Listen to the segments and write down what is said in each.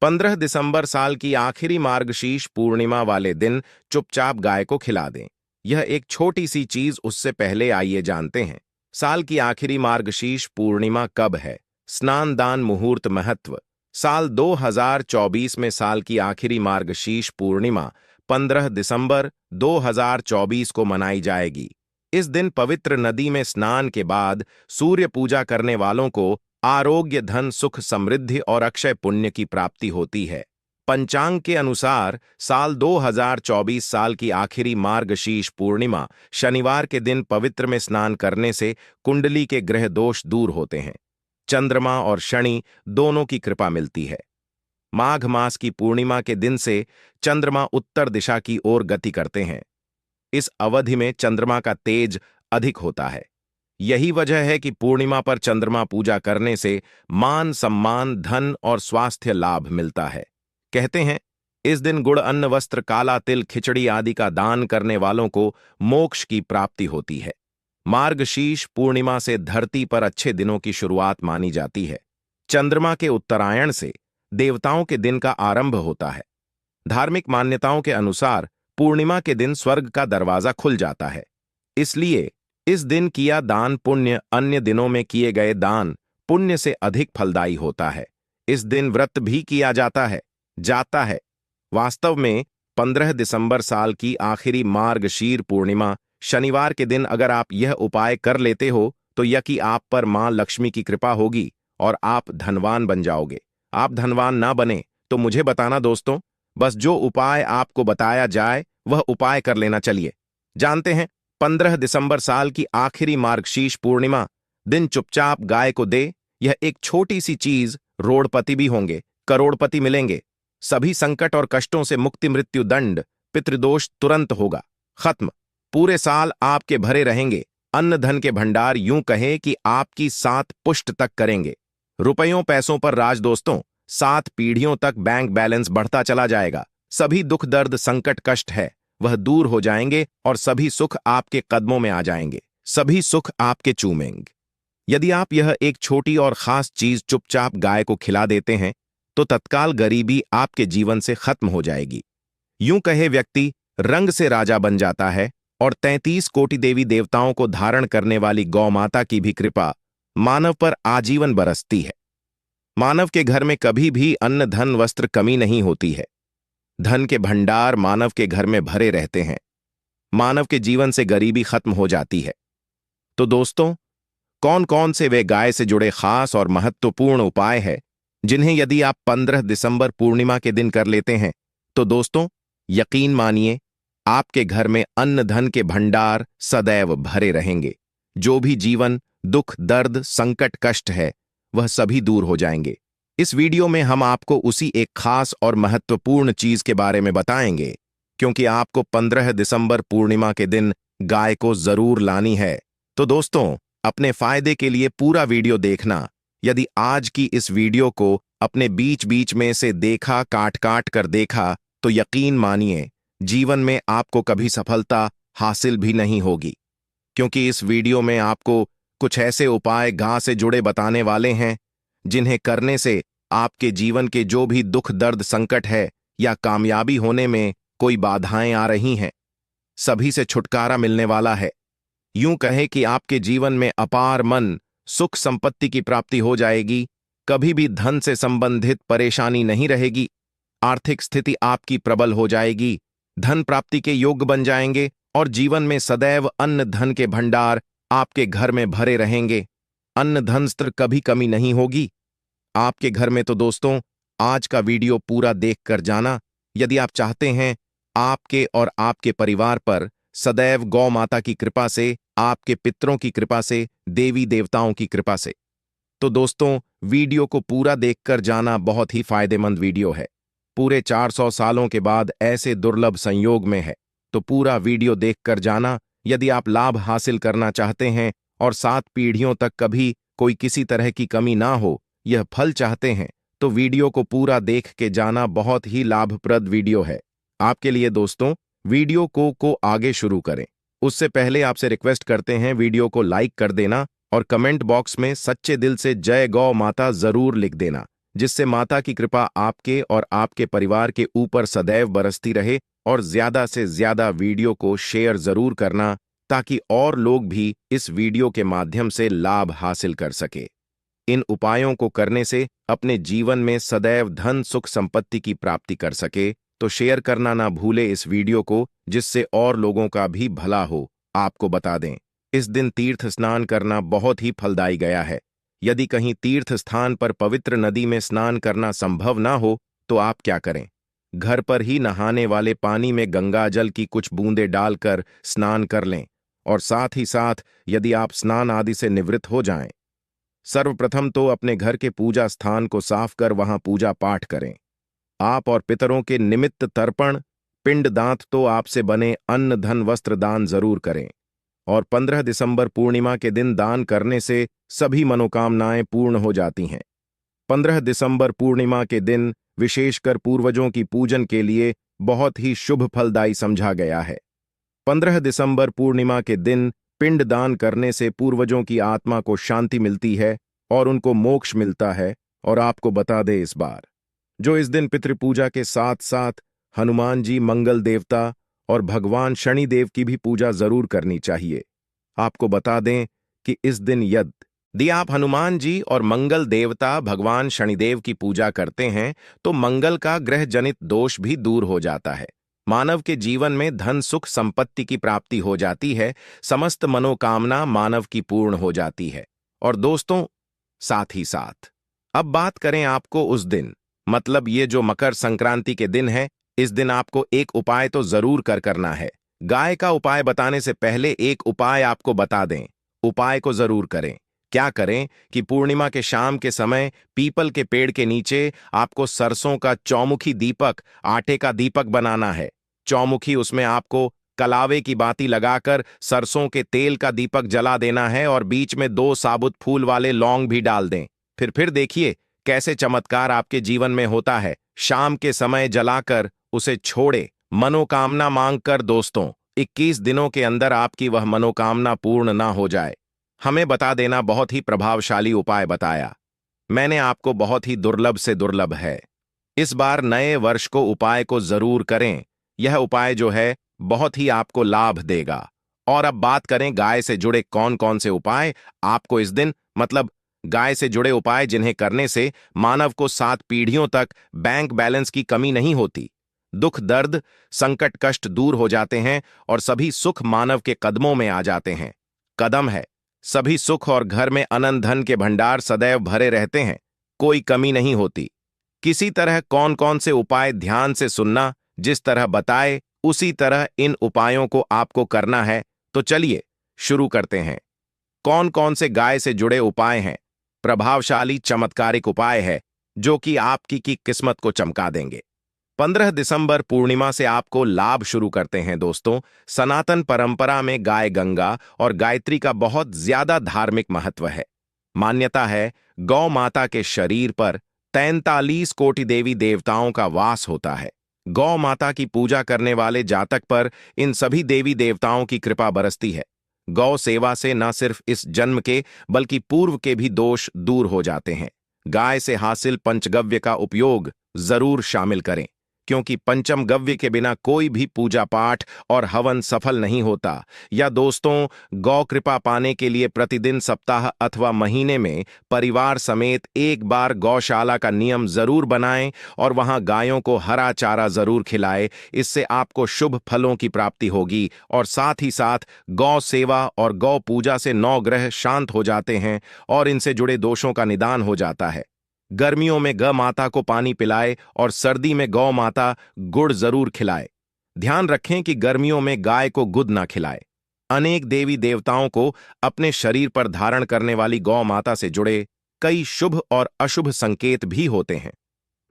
15 दिसंबर साल की आखिरी मार्गशीर्ष पूर्णिमा वाले दिन चुपचाप गाय को खिला दें। यह एक छोटी सी चीज, उससे पहले आइए जानते हैं साल की आखिरी मार्गशीर्ष पूर्णिमा कब है। स्नान दान मुहूर्त महत्व। साल 2024 में साल की आखिरी मार्गशीर्ष पूर्णिमा 15 दिसंबर 2024 को मनाई जाएगी। इस दिन पवित्र नदी में स्नान के बाद सूर्य पूजा करने वालों को आरोग्य, धन, सुख, समृद्धि और अक्षय पुण्य की प्राप्ति होती है। पंचांग के अनुसार साल 2024 साल की आखिरी मार्गशीर्ष पूर्णिमा शनिवार के दिन पवित्र में स्नान करने से कुंडली के ग्रह दोष दूर होते हैं। चंद्रमा और शनि दोनों की कृपा मिलती है। माघ मास की पूर्णिमा के दिन से चंद्रमा उत्तर दिशा की ओर गति करते हैं। इस अवधि में चंद्रमा का तेज अधिक होता है। यही वजह है कि पूर्णिमा पर चंद्रमा पूजा करने से मान, सम्मान, धन और स्वास्थ्य लाभ मिलता है। कहते हैं इस दिन गुड़, अन्न, वस्त्र, काला तिल, खिचड़ी आदि का दान करने वालों को मोक्ष की प्राप्ति होती है। मार्गशीर्ष पूर्णिमा से धरती पर अच्छे दिनों की शुरुआत मानी जाती है। चंद्रमा के उत्तरायण से देवताओं के दिन का आरंभ होता है। धार्मिक मान्यताओं के अनुसार पूर्णिमा के दिन स्वर्ग का दरवाजा खुल जाता है। इसलिए इस दिन किया दान पुण्य अन्य दिनों में किए गए दान पुण्य से अधिक फलदायी होता है। इस दिन व्रत भी किया जाता है। वास्तव में 15 दिसंबर साल की आखिरी मार्गशीर पूर्णिमा शनिवार के दिन अगर आप यह उपाय कर लेते हो तो यकी आप पर मां लक्ष्मी की कृपा होगी और आप धनवान बन जाओगे। आप धनवान ना बने तो मुझे बताना दोस्तों। बस जो उपाय आपको बताया जाए वह उपाय कर लेना। चलिए जानते हैं 15 दिसंबर साल की आखिरी मार्गशीर्ष पूर्णिमा दिन चुपचाप गाय को दे। यह एक छोटी सी चीज, रोड़पति भी होंगे, करोड़पति मिलेंगे। सभी संकट और कष्टों से मुक्ति, मृत्यु दंड, पितृदोष तुरंत होगा खत्म। पूरे साल आपके भरे रहेंगे। अन्न धन के भंडार यूं कहे कि आपकी 7 पुश्त तक करेंगे। रुपयों पैसों पर राज दोस्तों। 7 पीढ़ियों तक बैंक बैलेंस बढ़ता चला जाएगा। सभी दुख, दर्द, संकट, कष्ट है वह दूर हो जाएंगे और सभी सुख आपके कदमों में आ जाएंगे। सभी सुख आपके चूमेंगे। यदि आप यह एक छोटी और खास चीज चुपचाप गाय को खिला देते हैं तो तत्काल गरीबी आपके जीवन से खत्म हो जाएगी। यूं कहे व्यक्ति रंग से राजा बन जाता है और 33 कोटि देवी देवताओं को धारण करने वाली गौ माता की भी कृपा मानव पर आजीवन बरसती है। मानव के घर में कभी भी अन्न, धन, वस्त्र कमी नहीं होती है। धन के भंडार मानव के घर में भरे रहते हैं। मानव के जीवन से गरीबी खत्म हो जाती है। तो दोस्तों, कौन कौन से वे गाय से जुड़े खास और महत्वपूर्ण उपाय हैं जिन्हें यदि आप 15 दिसंबर पूर्णिमा के दिन कर लेते हैं तो दोस्तों यकीन मानिए आपके घर में अन्न धन के भंडार सदैव भरे रहेंगे। जो भी जीवन, दुख, दर्द, संकट, कष्ट है वह सभी दूर हो जाएंगे। इस वीडियो में हम आपको उसी एक खास और महत्वपूर्ण चीज के बारे में बताएंगे क्योंकि आपको 15 दिसंबर पूर्णिमा के दिन गाय को जरूर लानी है। तो दोस्तों, अपने फायदे के लिए पूरा वीडियो देखना। यदि आज की इस वीडियो को अपने बीच बीच में से देखा, काट काट कर देखा तो यकीन मानिए जीवन में आपको कभी सफलता हासिल भी नहीं होगी, क्योंकि इस वीडियो में आपको कुछ ऐसे उपाय गाय से जुड़े बताने वाले हैं जिन्हें करने से आपके जीवन के जो भी दुख, दर्द, संकट है या कामयाबी होने में कोई बाधाएं आ रही हैं, सभी से छुटकारा मिलने वाला है। यूं कहे कि आपके जीवन में अपार मन, सुख, संपत्ति की प्राप्ति हो जाएगी। कभी भी धन से संबंधित परेशानी नहीं रहेगी। आर्थिक स्थिति आपकी प्रबल हो जाएगी। धन प्राप्ति के योग्य बन जाएंगे और जीवन में सदैव अन्न धन के भंडार आपके घर में भरे रहेंगे। अन्न धन वस्त्र कभी कमी नहीं होगी आपके घर में। तो दोस्तों, आज का वीडियो पूरा देखकर जाना यदि आप चाहते हैं आपके और आपके परिवार पर सदैव गौ माता की कृपा से, आपके पितरों की कृपा से, देवी देवताओं की कृपा से। तो दोस्तों, वीडियो को पूरा देखकर जाना बहुत ही फायदेमंद वीडियो है। पूरे 400 सालों के बाद ऐसे दुर्लभ संयोग में है, तो पूरा वीडियो देखकर जाना यदि आप लाभ हासिल करना चाहते हैं और 7 पीढ़ियों तक कभी कोई किसी तरह की कमी ना हो, यह फल चाहते हैं तो वीडियो को पूरा देख के जाना। बहुत ही लाभप्रद वीडियो है आपके लिए। दोस्तों, वीडियो को आगे शुरू करें उससे पहले आपसे रिक्वेस्ट करते हैं वीडियो को लाइक कर देना और कमेंट बॉक्स में सच्चे दिल से जय गौ माता जरूर लिख देना। जिससे माता की कृपा आपके और आपके परिवार के ऊपर सदैव बरसती रहे। और ज्यादा से ज्यादा वीडियो को शेयर जरूर करना ताकि और लोग भी इस वीडियो के माध्यम से लाभ हासिल कर सके। इन उपायों को करने से अपने जीवन में सदैव धन सुख संपत्ति की प्राप्ति कर सके तो शेयर करना ना भूले इस वीडियो को, जिससे और लोगों का भी भला हो। आपको बता दें, इस दिन तीर्थ स्नान करना बहुत ही फलदायी गया है। यदि कहीं तीर्थ स्थान पर पवित्र नदी में स्नान करना संभव ना हो तो आप क्या करें, घर पर ही नहाने वाले पानी में गंगा जल की कुछ बूंदें डालकर स्नान कर लें। और साथ ही साथ यदि आप स्नान आदि से निवृत्त हो जाएं, सर्वप्रथम तो अपने घर के पूजा स्थान को साफ कर वहां पूजा पाठ करें। आप और पितरों के निमित्त तर्पण, पिंड दांत तो आपसे बने अन्न धन वस्त्र दान जरूर करें। और 15 दिसंबर पूर्णिमा के दिन दान करने से सभी मनोकामनाएं पूर्ण हो जाती हैं। 15 दिसंबर पूर्णिमा के दिन विशेषकर पूर्वजों की पूजन के लिए बहुत ही शुभ फलदायी समझा गया है। 15 दिसंबर पूर्णिमा के दिन पिंड दान करने से पूर्वजों की आत्मा को शांति मिलती है और उनको मोक्ष मिलता है। और आपको बता दे इस बार जो इस दिन पितृपूजा के साथ साथ हनुमान जी, मंगल देवता और भगवान शनिदेव की भी पूजा जरूर करनी चाहिए। आपको बता दें कि इस दिन यदि आप हनुमान जी और मंगल देवता भगवान शनिदेव की पूजा करते हैं तो मंगल का ग्रह जनित दोष भी दूर हो जाता है। मानव के जीवन में धन सुख संपत्ति की प्राप्ति हो जाती है, समस्त मनोकामना मानव की पूर्ण हो जाती है। और दोस्तों, साथ ही साथ अब बात करें आपको उस दिन, मतलब ये जो मकर संक्रांति के दिन है, इस दिन आपको एक उपाय तो जरूर करना है। गाय का उपाय बताने से पहले एक उपाय आपको बता दें, उपाय को जरूर करें। क्या करें कि पूर्णिमा के शाम के समय पीपल के पेड़ के नीचे आपको सरसों का चौमुखी दीपक, आटे का दीपक बनाना है। चौमुखी, उसमें आपको कलावे की बाती लगाकर सरसों के तेल का दीपक जला देना है और बीच में 2 साबुत फूल वाले लौंग भी डाल दें। फिर देखिए कैसे चमत्कार आपके जीवन में होता है। शाम के समय जलाकर उसे छोड़े, मनोकामना मांगकर। दोस्तों, 21 दिनों के अंदर आपकी वह मनोकामना पूर्ण ना हो जाए, हमें बता देना। बहुत ही प्रभावशाली उपाय बताया मैंने आपको, बहुत ही दुर्लभ से दुर्लभ है। इस बार नए वर्ष को उपाय को जरूर करें। यह उपाय जो है बहुत ही आपको लाभ देगा। और अब बात करें गाय से जुड़े कौन कौन से उपाय आपको इस दिन, मतलब गाय से जुड़े उपाय जिन्हें करने से मानव को 7 पीढ़ियों तक बैंक बैलेंस की कमी नहीं होती, दुख दर्द संकट कष्ट दूर हो जाते हैं और सभी सुख मानव के कदमों में आ जाते हैं। कदम है सभी सुख और घर में अनंत धन के भंडार सदैव भरे रहते हैं, कोई कमी नहीं होती। किसी तरह कौन कौन से उपाय ध्यान से सुनना, जिस तरह बताए उसी तरह इन उपायों को आपको करना है। तो चलिए शुरू करते हैं। कौन कौन से गाय से जुड़े उपाय हैं? प्रभावशाली चमत्कारिक उपाय है जो कि आपकी की किस्मत को चमका देंगे। 15 दिसंबर पूर्णिमा से आपको लाभ शुरू करते हैं। दोस्तों, सनातन परंपरा में गाय गंगा और गायत्री का बहुत ज्यादा धार्मिक महत्व है। मान्यता है गौ माता के शरीर पर 43 कोटि देवी देवताओं का वास होता है। गौ माता की पूजा करने वाले जातक पर इन सभी देवी देवताओं की कृपा बरसती है। गौ सेवा से न सिर्फ इस जन्म के बल्कि पूर्व के भी दोष दूर हो जाते हैं। गाय से हासिल पंचगव्य का उपयोग जरूर शामिल करें, क्योंकि पंचम गव्य के बिना कोई भी पूजा पाठ और हवन सफल नहीं होता। या दोस्तों, गौ कृपा पाने के लिए प्रतिदिन, सप्ताह अथवा महीने में परिवार समेत एक बार गौशाला का नियम जरूर बनाएं और वहां गायों को हरा चारा जरूर खिलाएं। इससे आपको शुभ फलों की प्राप्ति होगी और साथ ही साथ गौ सेवा और गौ पूजा से 9 ग्रह शांत हो जाते हैं और इनसे जुड़े दोषों का निदान हो जाता है। गर्मियों में गौ माता को पानी पिलाए और सर्दी में गौ माता गुड़ जरूर खिलाए। ध्यान रखें कि गर्मियों में गाय को गुद ना खिलाए। अनेक देवी देवताओं को अपने शरीर पर धारण करने वाली गौ माता से जुड़े कई शुभ और अशुभ संकेत भी होते हैं।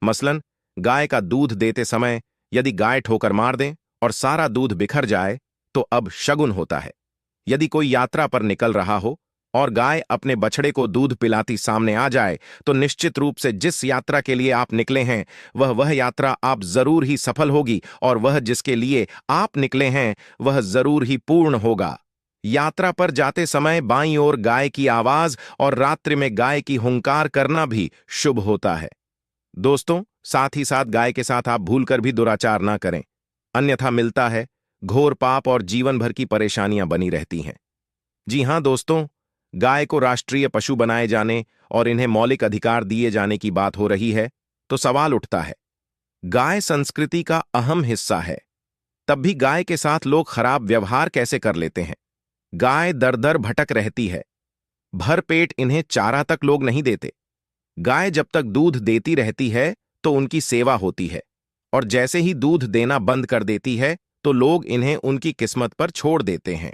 मसलन, गाय का दूध देते समय यदि गाय ठोकर मार दे और सारा दूध बिखर जाए तो अब शगुन होता है। यदि कोई यात्रा पर निकल रहा हो और गाय अपने बछड़े को दूध पिलाती सामने आ जाए तो निश्चित रूप से जिस यात्रा के लिए आप निकले हैं वह यात्रा आप जरूर ही सफल होगी और वह जिसके लिए आप निकले हैं वह जरूर ही पूर्ण होगा। यात्रा पर जाते समय बाईं ओर गाय की आवाज और रात्रि में गाय की हुंकार करना भी शुभ होता है। दोस्तों, साथ ही साथ गाय के साथ आप भूलकर भी दुराचार ना करें, अन्यथा मिलता है घोर पाप और जीवन भर की परेशानियां बनी रहती हैं। जी हां दोस्तों, गाय को राष्ट्रीय पशु बनाए जाने और इन्हें मौलिक अधिकार दिए जाने की बात हो रही है, तो सवाल उठता है, गाय संस्कृति का अहम हिस्सा है, तब भी गाय के साथ लोग खराब व्यवहार कैसे कर लेते हैं? गाय दर दर भटक रहती है, भर पेट इन्हें चारा तक लोग नहीं देते। गाय जब तक दूध देती रहती है तो उनकी सेवा होती है, और जैसे ही दूध देना बंद कर देती है तो लोग इन्हें उनकी किस्मत पर छोड़ देते हैं।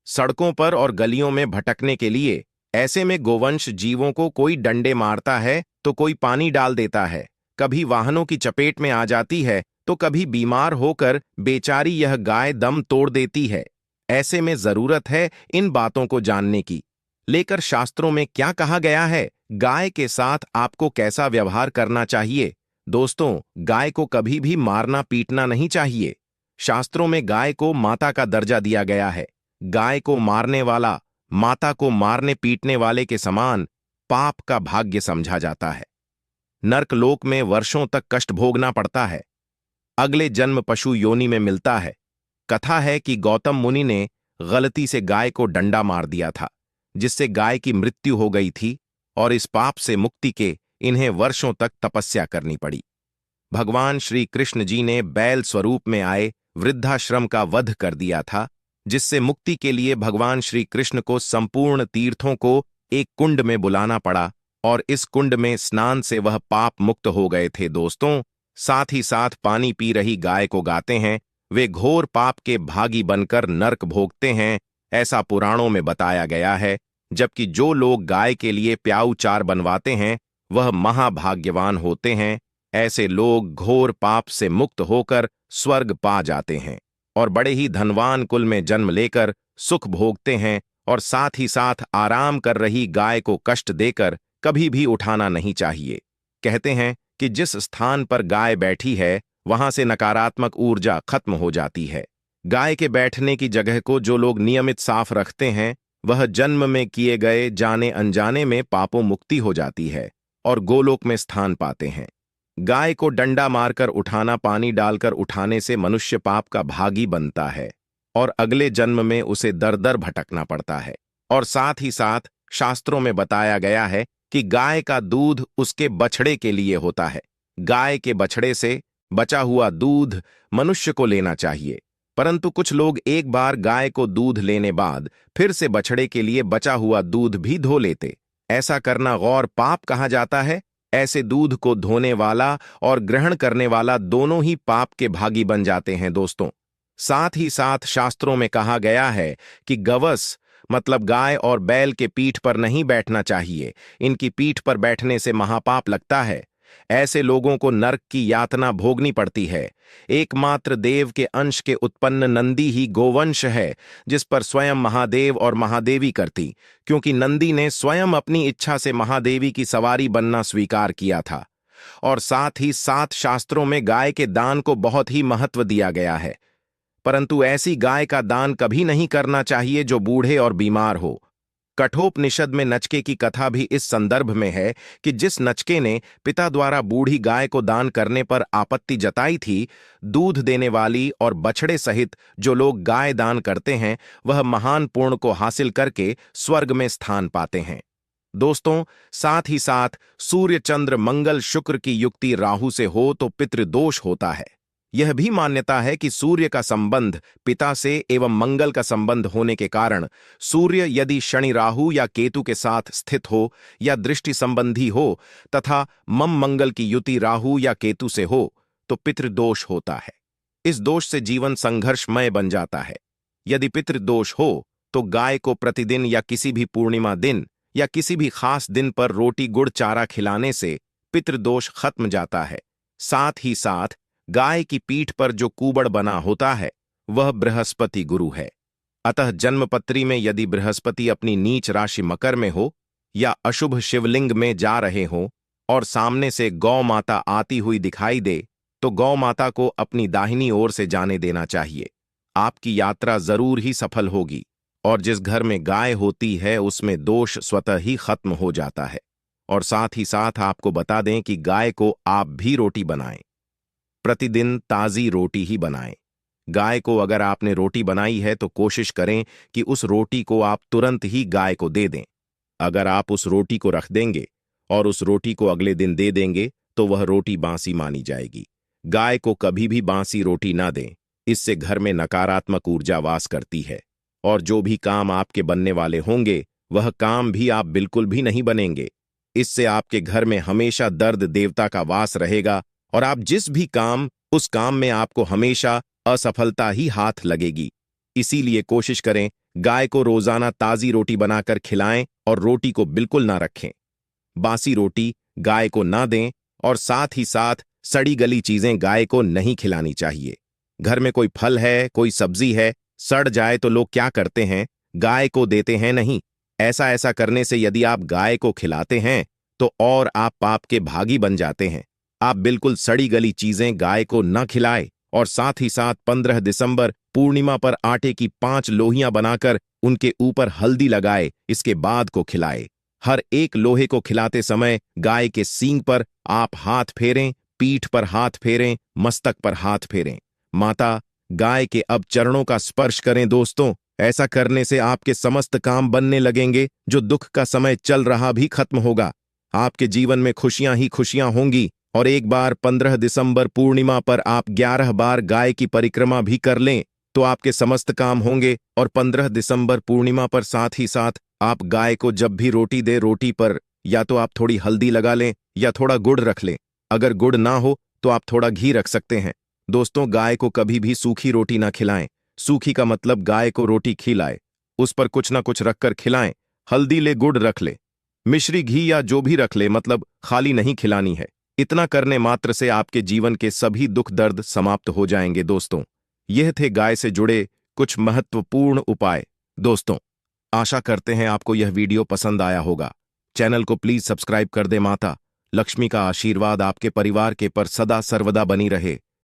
सड़कों पर और गलियों में भटकने के लिए ऐसे में गोवंश जीवों को कोई डंडे मारता है तो कोई पानी डाल देता है, कभी वाहनों की चपेट में आ जाती है तो कभी बीमार होकर बेचारी यह गाय दम तोड़ देती है। ऐसे में जरूरत है इन बातों को जानने की। लेकर शास्त्रों में क्या कहा गया है, गाय के साथ आपको कैसा व्यवहार करना चाहिए? दोस्तों, गाय को कभी भी मारना पीटना नहीं चाहिए। शास्त्रों में गाय को माता का दर्जा दिया गया है। गाय को मारने वाला माता को मारने पीटने वाले के समान पाप का भाग्य समझा जाता है। नर्कलोक में वर्षों तक कष्ट भोगना पड़ता है। अगले जन्म पशु योनि में मिलता है। कथा है कि गौतम मुनि ने गलती से गाय को डंडा मार दिया था, जिससे गाय की मृत्यु हो गई थी, और इस पाप से मुक्ति के इन्हें वर्षों तक तपस्या करनी पड़ी। भगवान श्री कृष्ण जी ने बैल स्वरूप में आए वृद्धाश्रम का वध कर दिया था, जिससे मुक्ति के लिए भगवान श्री कृष्ण को संपूर्ण तीर्थों को एक कुंड में बुलाना पड़ा, और इस कुंड में स्नान से वह पाप मुक्त हो गए थे। दोस्तों, साथ ही साथ पानी पी रही गाय को गाते हैं, वे घोर पाप के भागी बनकर नरक भोगते हैं, ऐसा पुराणों में बताया गया है। जबकि जो लोग गाय के लिए प्याऊ चार बनवाते हैं वह महाभाग्यवान होते हैं। ऐसे लोग घोर पाप से मुक्त होकर स्वर्ग पा जाते हैं और बड़े ही धनवान कुल में जन्म लेकर सुख भोगते हैं, और साथ ही साथ आराम कर रही गाय को कष्ट देकर कभी भी उठाना नहीं चाहिए। कहते हैं कि जिस स्थान पर गाय बैठी है वहां से नकारात्मक ऊर्जा खत्म हो जाती है। गाय के बैठने की जगह को जो लोग नियमित साफ रखते हैं वह जन्म में किए गए जाने अनजाने में पापों मुक्ति हो जाती है और गोलोक में स्थान पाते हैं। गाय को डंडा मारकर उठाना, पानी डालकर उठाने से मनुष्य पाप का भागी बनता है और अगले जन्म में उसे दर दर भटकना पड़ता है। और साथ ही साथ शास्त्रों में बताया गया है कि गाय का दूध उसके बछड़े के लिए होता है। गाय के बछड़े से बचा हुआ दूध मनुष्य को लेना चाहिए, परंतु कुछ लोग एक बार गाय को दूध लेने बाद फिर से बछड़े के लिए बचा हुआ दूध भी धो लेते। ऐसा करना गौर पाप कहा जाता है। ऐसे दूध को धोने वाला और ग्रहण करने वाला दोनों ही पाप के भागी बन जाते हैं। दोस्तों, साथ ही साथ शास्त्रों में कहा गया है कि गवस मतलब गाय और बैल के पीठ पर नहीं बैठना चाहिए। इनकी पीठ पर बैठने से महापाप लगता है। ऐसे लोगों को नरक की यातना भोगनी पड़ती है। एकमात्र देव के अंश के उत्पन्न नंदी ही गोवंश है, जिस पर स्वयं महादेव और महादेवी करती, क्योंकि नंदी ने स्वयं अपनी इच्छा से महादेवी की सवारी बनना स्वीकार किया था। और साथ ही साथ शास्त्रों में गाय के दान को बहुत ही महत्व दिया गया है, परंतु ऐसी गाय का दान कभी नहीं करना चाहिए जो बूढ़े और बीमार हो। कठोपनिषद में नचके की कथा भी इस संदर्भ में है कि जिस नचके ने पिता द्वारा बूढ़ी गाय को दान करने पर आपत्ति जताई थी, दूध देने वाली और बछड़े सहित जो लोग गाय दान करते हैं वह महान पुण्य को हासिल करके स्वर्ग में स्थान पाते हैं। दोस्तों, साथ ही साथ सूर्य चंद्र मंगल शुक्र की युक्ति राहु से हो तो पितृदोष होता है। यह भी मान्यता है कि सूर्य का संबंध पिता से एवं मंगल का संबंध होने के कारण सूर्य यदि शनि राहु या केतु के साथ स्थित हो या दृष्टि संबंधी हो तथा मम मंगल की युति राहु या केतु से हो तो पितृदोष होता है। इस दोष से जीवन संघर्षमय बन जाता है। यदि पितृदोष हो तो गाय को प्रतिदिन या किसी भी पूर्णिमा दिन या किसी भी खास दिन पर रोटी गुड़ चारा खिलाने से पितृदोष खत्म जाता है। साथ ही साथ गाय की पीठ पर जो कुबड़ बना होता है वह बृहस्पति गुरु है। अतः जन्मपत्री में यदि बृहस्पति अपनी नीच राशि मकर में हो या अशुभ शिवलिंग में जा रहे हो और सामने से गौ माता आती हुई दिखाई दे तो गौ माता को अपनी दाहिनी ओर से जाने देना चाहिए। आपकी यात्रा जरूर ही सफल होगी और जिस घर में गाय होती है उसमें दोष स्वतः ही खत्म हो जाता है। और साथ ही साथ आपको बता दें कि गाय को आप भी रोटी बनाएं। प्रतिदिन ताज़ी रोटी ही बनाएं। गाय को अगर आपने रोटी बनाई है तो कोशिश करें कि उस रोटी को आप तुरंत ही गाय को दे दें। अगर आप उस रोटी को रख देंगे और उस रोटी को अगले दिन दे देंगे तो वह रोटी बासी मानी जाएगी। गाय को कभी भी बासी रोटी ना दें, इससे घर में नकारात्मक ऊर्जा वास करती है और जो भी काम आपके बनने वाले होंगे वह काम भी आप बिल्कुल भी नहीं बनेंगे। इससे आपके घर में हमेशा दर्द देवता का वास रहेगा और आप जिस भी काम उस काम में आपको हमेशा असफलता ही हाथ लगेगी। इसीलिए कोशिश करें गाय को रोजाना ताजी रोटी बनाकर खिलाएं और रोटी को बिल्कुल ना रखें। बासी रोटी गाय को ना दें और साथ ही साथ सड़ी गली चीजें गाय को नहीं खिलानी चाहिए। घर में कोई फल है, कोई सब्जी है, सड़ जाए तो लोग क्या करते हैं, गाय को देते हैं नहीं। ऐसा करने से यदि आप गाय को खिलाते हैं तो और आप पाप के भागी बन जाते हैं। आप बिल्कुल सड़ी गली चीजें गाय को न खिलाएं और साथ ही साथ 15 दिसंबर पूर्णिमा पर आटे की 5 लोहियां बनाकर उनके ऊपर हल्दी लगाए, इसके बाद को खिलाए। हर एक लोहे को खिलाते समय गाय के सींग पर आप हाथ फेरें, पीठ पर हाथ फेरें, मस्तक पर हाथ फेरें। माता गाय के अब चरणों का स्पर्श करें दोस्तों। ऐसा करने से आपके समस्त काम बनने लगेंगे, जो दुख का समय चल रहा भी खत्म होगा। आपके जीवन में खुशियां ही खुशियां होंगी। और एक बार 15 दिसंबर पूर्णिमा पर आप 11 बार गाय की परिक्रमा भी कर लें तो आपके समस्त काम होंगे। और 15 दिसंबर पूर्णिमा पर साथ ही साथ आप गाय को जब भी रोटी दे, रोटी पर या तो आप थोड़ी हल्दी लगा लें या थोड़ा गुड़ रख लें। अगर गुड़ ना हो तो आप थोड़ा घी रख सकते हैं। दोस्तों, गाय को कभी भी सूखी रोटी ना खिलाएं। सूखी का मतलब गाय को रोटी खिलाए, उस पर कुछ ना कुछ रखकर खिलाएं। हल्दी ले, गुड़ रख ले, मिश्री घी या जो भी रख ले, मतलब खाली नहीं खिलानी है। इतना करने मात्र से आपके जीवन के सभी दुख दर्द समाप्त हो जाएंगे। दोस्तों, यह थे गाय से जुड़े कुछ महत्वपूर्ण उपाय। दोस्तों, आशा करते हैं आपको यह वीडियो पसंद आया होगा। चैनल को प्लीज सब्सक्राइब कर दे। माता लक्ष्मी का आशीर्वाद आपके परिवार के पर सदा सर्वदा बनी रहे।